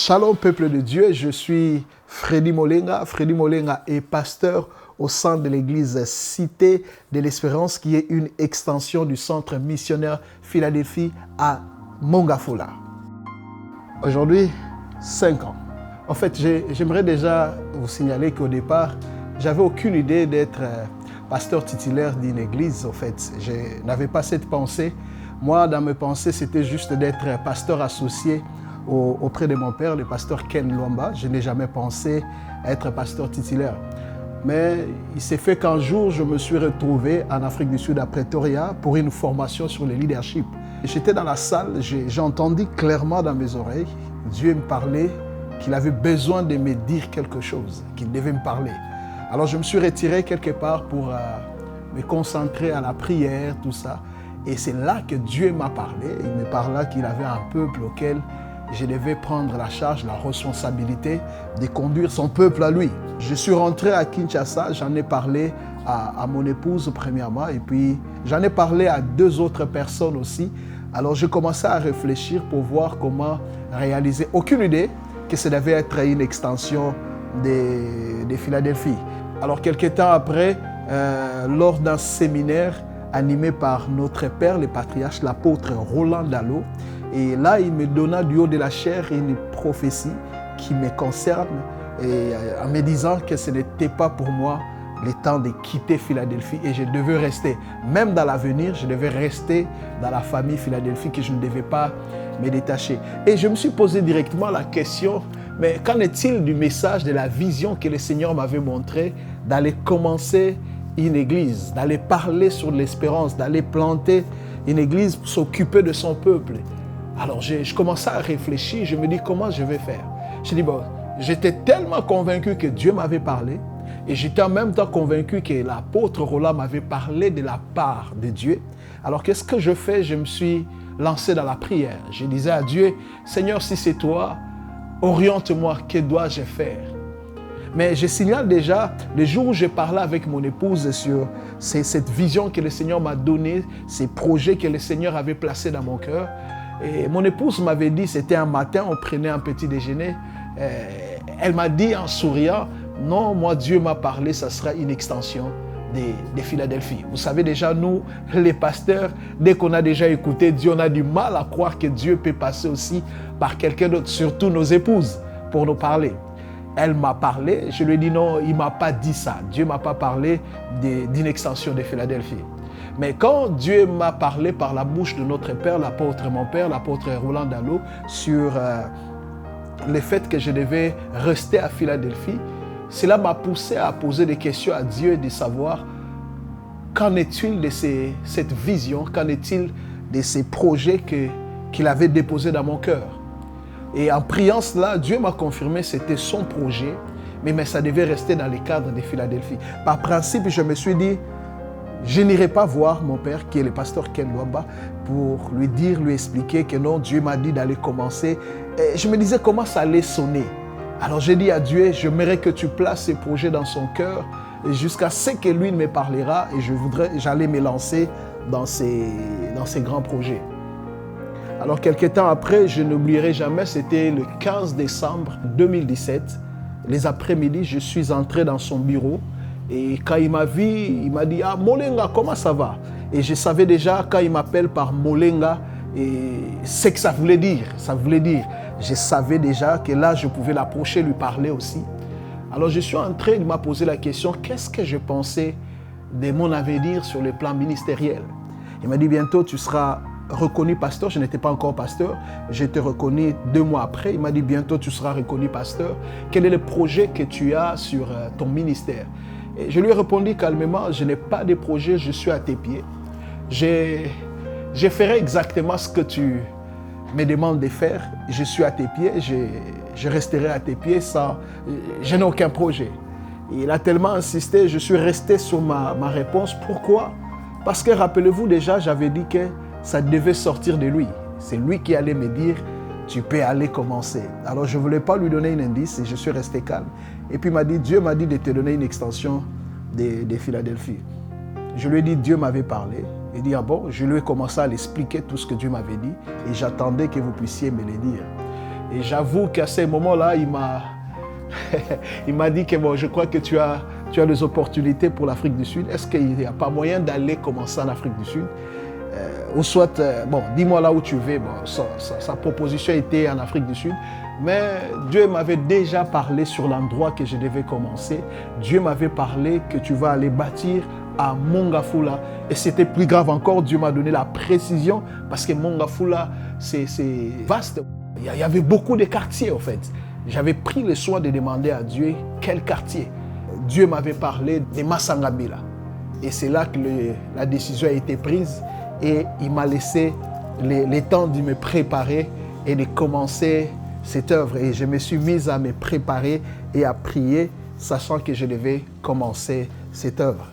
Shalom peuple de Dieu, je suis Freddy Molenga. Freddy Molenga est pasteur au sein de l'église Cité de l'Espérance qui est une extension du centre missionnaire Philadelphie à Mongafola. Aujourd'hui, 5 ans. En fait, j'aimerais déjà vous signaler qu'au départ, j'avais aucune idée d'être pasteur titulaire d'une église. En fait, je n'avais pas cette pensée. Moi, dans mes pensées, c'était juste d'être pasteur associé auprès de mon père, le pasteur Ken Luamba. Je n'ai jamais pensé être pasteur titulaire. Mais il s'est fait qu'un jour, je me suis retrouvé en Afrique du Sud à Pretoria pour une formation sur le leadership. J'étais dans la salle, j'ai entendu clairement dans mes oreilles, Dieu me parlait qu'il avait besoin de me dire quelque chose, qu'il devait me parler. Alors je me suis retiré quelque part pour me concentrer à la prière, tout ça. Et c'est là que Dieu m'a parlé. Il me parla qu'il avait un peuple auquel je devais prendre la charge, la responsabilité de conduire son peuple à lui. Je suis rentré à Kinshasa, j'en ai parlé à mon épouse premièrement et puis j'en ai parlé à 2 autres personnes aussi. Alors j'ai commencé à réfléchir pour voir comment réaliser. Aucune idée que ça devait être une extension de Philadelphie. Alors quelques temps après, lors d'un séminaire animé par notre père, le patriarche, l'apôtre Roland Dallot, et là, il me donna du haut de la chair une prophétie qui me concerne et en me disant que ce n'était pas pour moi le temps de quitter Philadelphie et je devais rester. Même dans l'avenir, je devais rester dans la famille Philadelphie, que je ne devais pas me détacher. Et je me suis posé directement la question, mais qu'en est-il du message, de la vision que le Seigneur m'avait montré d'aller commencer une église, d'aller parler sur l'espérance, d'aller planter une église pour s'occuper de son peuple. Alors je commençais à réfléchir, je me dis comment je vais faire. Je dis bon, j'étais tellement convaincu que Dieu m'avait parlé et j'étais en même temps convaincu que l'apôtre Roland m'avait parlé de la part de Dieu. Alors qu'est-ce que je fais? Je me suis lancé dans la prière. Je disais à Dieu, Seigneur, si c'est toi, oriente-moi, que dois-je faire? Mais je signale déjà, le jour où je parlais avec mon épouse sur cette vision que le Seigneur m'a donnée, ces projets que le Seigneur avait placés dans mon cœur, et mon épouse m'avait dit, c'était un matin, on prenait un petit déjeuner, elle m'a dit en souriant, non, moi Dieu m'a parlé, ça sera une extension de Philadelphie. Vous savez déjà, nous, les pasteurs, dès qu'on a déjà écouté Dieu, on a du mal à croire que Dieu peut passer aussi par quelqu'un d'autre, surtout nos épouses, pour nous parler. Elle m'a parlé, je lui ai dit non, il ne m'a pas dit ça. Dieu ne m'a pas parlé d'une extension de Philadelphie. Mais quand Dieu m'a parlé par la bouche de notre père, mon père, l'apôtre Roland Dallot, sur le fait que je devais rester à Philadelphie, cela m'a poussé à poser des questions à Dieu et de savoir qu'en est-il de cette vision, qu'en est-il de ces projets qu'il avait déposés dans mon cœur. Et en priant cela, Dieu m'a confirmé que c'était son projet, mais ça devait rester dans le cadre de Philadelphie. Par principe, je me suis dit, je n'irai pas voir mon père, qui est le pasteur Ken Luamba, pour lui expliquer que non, Dieu m'a dit d'aller commencer. Et je me disais comment ça allait sonner. Alors j'ai dit à Dieu, j'aimerais que tu places ces projets dans son cœur jusqu'à ce que lui me parlera et j'allais me lancer dans ces grands projets. Alors quelques temps après, je n'oublierai jamais, c'était le 15 décembre 2017, les après-midi, je suis entré dans son bureau. Et quand il m'a vu, il m'a dit « Ah, Molenga, comment ça va ?» Et je savais déjà, quand il m'appelle par Molenga, ce que ça voulait dire. Je savais déjà que là, je pouvais l'approcher, lui parler aussi. Alors je suis entré, il m'a posé la question « Qu'est-ce que je pensais de mon avenir sur le plan ministériel ?» Il m'a dit « Bientôt, tu seras reconnu pasteur. » Je n'étais pas encore pasteur. J'ai été reconnu 2 mois après. Il m'a dit « Bientôt, tu seras reconnu pasteur. Quel est le projet que tu as sur ton ministère ?» Et je lui ai répondu calmement, je n'ai pas de projet, je suis à tes pieds. Je ferai exactement ce que tu me demandes de faire. Je suis à tes pieds, je resterai à tes pieds je n'ai aucun projet. Et il a tellement insisté, je suis resté sur ma réponse. Pourquoi? Parce que rappelez-vous déjà, j'avais dit que ça devait sortir de lui. C'est lui qui allait me dire, tu peux aller commencer. Alors je ne voulais pas lui donner un indice et je suis resté calme. Et puis Dieu m'a dit de te donner une extension de Philadelphie. Je lui ai dit, Dieu m'avait parlé. Il dit, ah bon, je lui ai commencé à l'expliquer tout ce que Dieu m'avait dit et j'attendais que vous puissiez me le dire. Et j'avoue qu'à ces moments-là, il m'a dit que bon, je crois que tu as des opportunités pour l'Afrique du Sud. Est-ce qu'il n'y a pas moyen d'aller commencer en Afrique du Sud? Ou soit, bon, dis-moi là où tu veux. Bon, sa proposition était en Afrique du Sud. Mais Dieu m'avait déjà parlé sur l'endroit que je devais commencer. Dieu m'avait parlé que tu vas aller bâtir à Mongafula. Et c'était plus grave encore, Dieu m'a donné la précision parce que Mongafula, c'est vaste. Il y avait beaucoup de quartiers en fait. J'avais pris le soin de demander à Dieu quel quartier. Dieu m'avait parlé de Masangabila. Et c'est là que la décision a été prise et il m'a laissé le temps de me préparer et de commencer cette œuvre. Et je me suis mise à me préparer et à prier, sachant que je devais commencer cette œuvre.